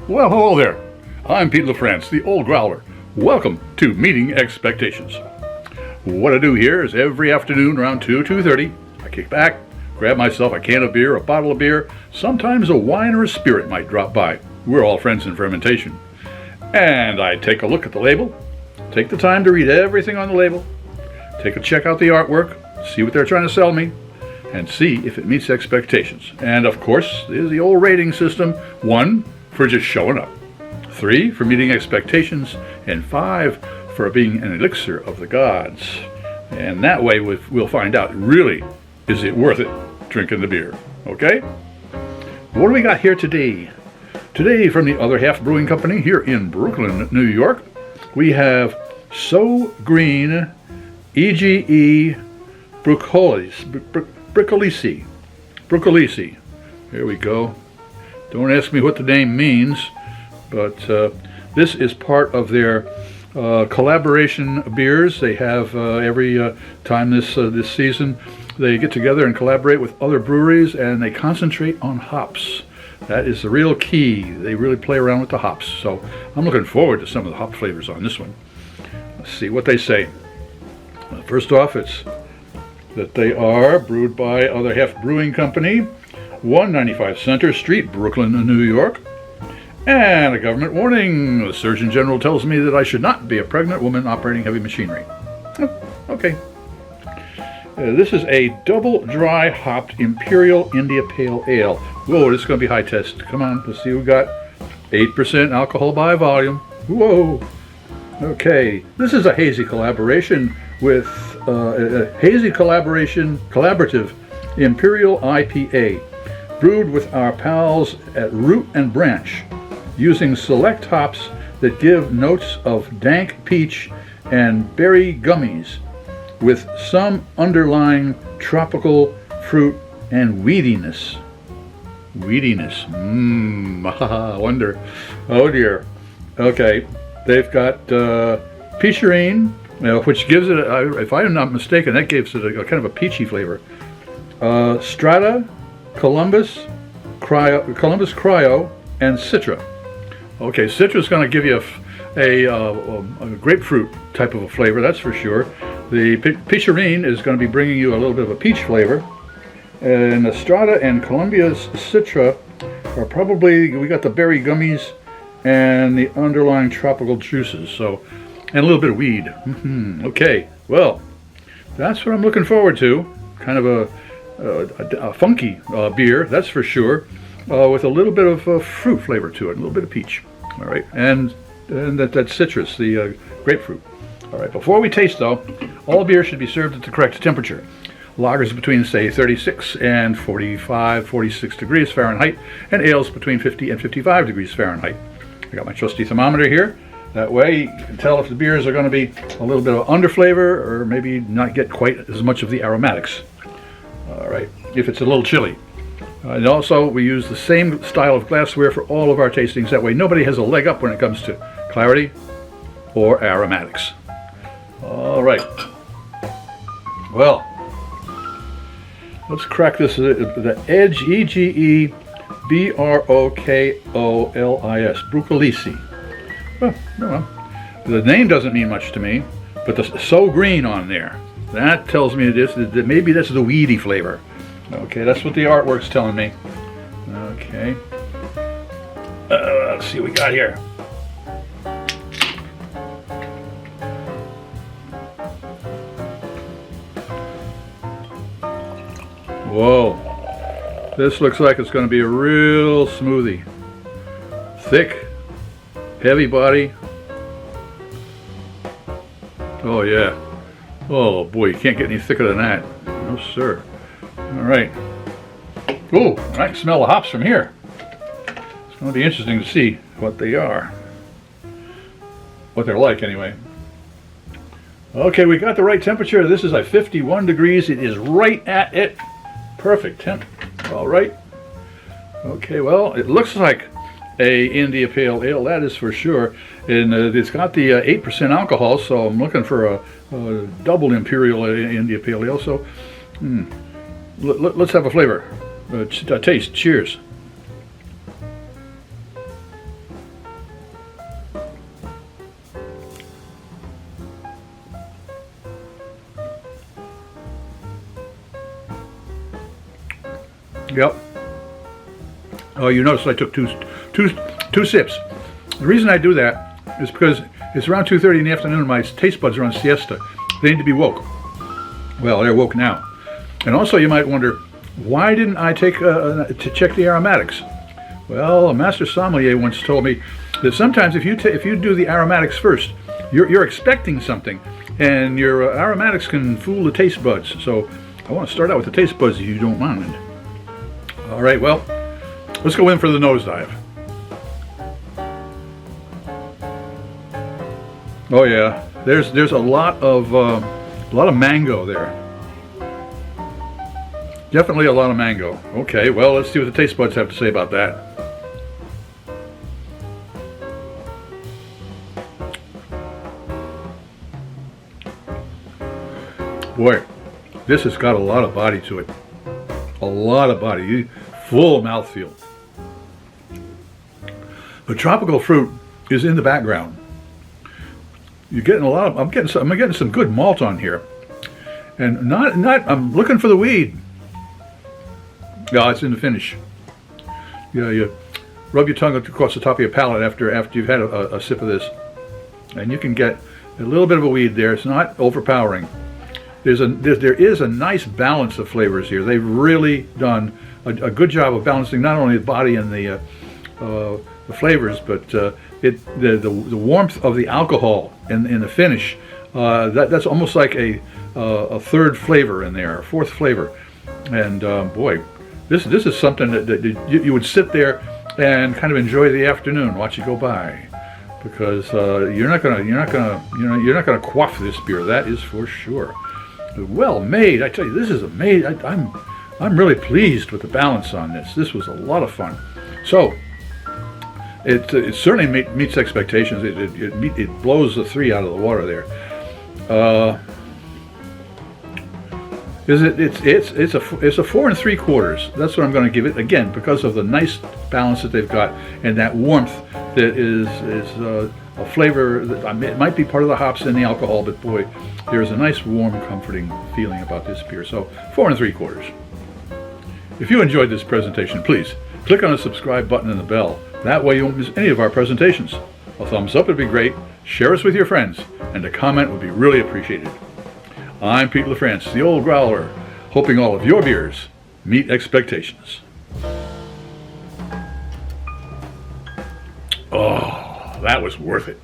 Well, hello there. I'm Pete LaFrance, the old Growler. Welcome to Meeting Expectations. What I do here is every afternoon around 2:30, I kick back, grab myself a can of beer, a bottle of beer, sometimes a wine or a spirit might drop by. We're all friends in fermentation. And I take a look at the label, take the time to read everything on the label, check out the artwork, see what they're trying to sell me, and see if it meets expectations. And of course, there's the old rating system. 1 for just showing up, 3 for meeting expectations, and 5 for being an elixir of the gods. And that way we'll find out, really, is it worth it drinking the beer? Okay? What do we got here today? Today, from the Other Half Brewing Company here in Brooklyn, New York, we have So Green Ege Brokolisi. Here we go. Don't ask me what the name means, but this is part of their collaboration beers. They have every time this season, they get together and collaborate with other breweries, and they concentrate on hops. That is the real key. They really play around with the hops. So I'm looking forward to some of the hop flavors on this one. Let's see what they say. First off, it's that they are brewed by Other Half Brewing Company, 195 Center Street, Brooklyn, New York. And a government warning. The Surgeon General tells me that I should not be a pregnant woman operating heavy machinery. Oh, okay. This is a double dry hopped Imperial India Pale Ale. Whoa, this is going to be high test. Come on, let's see what we got. 8% alcohol by volume. Whoa. Okay, this is a Hazy collaboration with collaborative Imperial IPA, brewed with our pals at Root and Branch, using select hops that give notes of dank peach and berry gummies, with some underlying tropical fruit and weediness. Wonder. Oh dear. Okay, they've got Peacharine, which gives it, if I'm not mistaken, that gives it a kind of a peachy flavor. Strata, Columbus Cryo, and Citra. Okay, Citra is going to give you a grapefruit type of a flavor, that's for sure. The Peacharine is going to be bringing you a little bit of a peach flavor. And the Strata and Columbia's Citra are probably, we got the berry gummies and the underlying tropical juices, so, and a little bit of weed. Okay, well, that's what I'm looking forward to. Kind of a funky beer, that's for sure, with a little bit of fruit flavor to it, a little bit of peach. All right, and that citrus, the grapefruit. All right, before we taste though, all beer should be served at the correct temperature. Lagers between, say, 36 and 45, 46 degrees Fahrenheit, and ales between 50 and 55 degrees Fahrenheit. I got my trusty thermometer here. That way you can tell if the beers are going to be a little bit of under flavor or maybe not get quite as much of the aromatics. All right, if it's a little chilly. And also, we use the same style of glassware for all of our tastings. That way nobody has a leg up when it comes to clarity or aromatics. All right. Well, let's crack this. The Ege, E-G-E, B-R-O-K-O-L-I-S, Brokolisi. Well, the name doesn't mean much to me, but the So Green on there, that tells me that maybe that's the weedy flavor. Okay, that's what the artwork's telling me. Okay. Let's see what we got here. Whoa. This looks like it's going to be a real smoothie. Thick, heavy body. Oh yeah. Oh boy, you can't get any thicker than that. No sir. All right. Ooh, I can smell the hops from here. It's going to be interesting to see what they are. What they're like anyway. Okay, we got the right temperature. This is at 51 degrees. It is right at it. Perfect temp. All right. Okay, well, it looks like a India Pale Ale, that is for sure. And it's got the 8% alcohol, so I'm looking for a double Imperial India Pale Ale. So let's have a flavor. Taste. Cheers. Yep. Oh, you notice I took two sips. The reason I do that is because it's around 2:30 in the afternoon. My taste buds are on siesta. They need to be woke. Well, they're woke now. And also, you might wonder, why didn't I take to check the aromatics? Well, a master sommelier once told me that sometimes if you do the aromatics first, you're expecting something, and your aromatics can fool the taste buds. So I want to start out with the taste buds if you don't mind. All right, well, let's go in for the nosedive. Oh yeah, there's a lot of mango there. Definitely a lot of mango. Okay, well, let's see what the taste buds have to say about that. Boy, this has got a lot of body to it. A lot of body, full mouthfeel. The tropical fruit is in the background. You're getting a lot of. I'm getting some good malt on here, and not. I'm looking for the weed. Yeah, it's in the finish. Yeah, you rub your tongue across the top of your palate after you've had a sip of this, and you can get a little bit of a weed there. It's not overpowering. There is a nice balance of flavors here. They've really done a good job of balancing not only the body and the flavors, but the warmth of the alcohol in the finish. That's almost like a third flavor in there, a fourth flavor, and boy, this is something that you would sit there and kind of enjoy the afternoon, watch it go by, because you're not gonna quaff this beer. That is for sure. Well made, I tell you, this is amazing. I'm really pleased with the balance on this. This was a lot of fun. So it certainly meets expectations. It blows the 3 out of the water there. It's a 4 3/4. That's what I'm going to give it, again, because of the nice balance that they've got and that warmth that is a flavor that it might be part of the hops and the alcohol, but boy, there's a nice warm, comforting feeling about this beer. So 4 3/4. If you enjoyed this presentation, please click on the subscribe button and the bell. That way you won't miss any of our presentations. A thumbs up would be great, share us with your friends, and a comment would be really appreciated. I'm Pete LaFrance, the old Growler, hoping all of your beers meet expectations. Oh, that was worth it.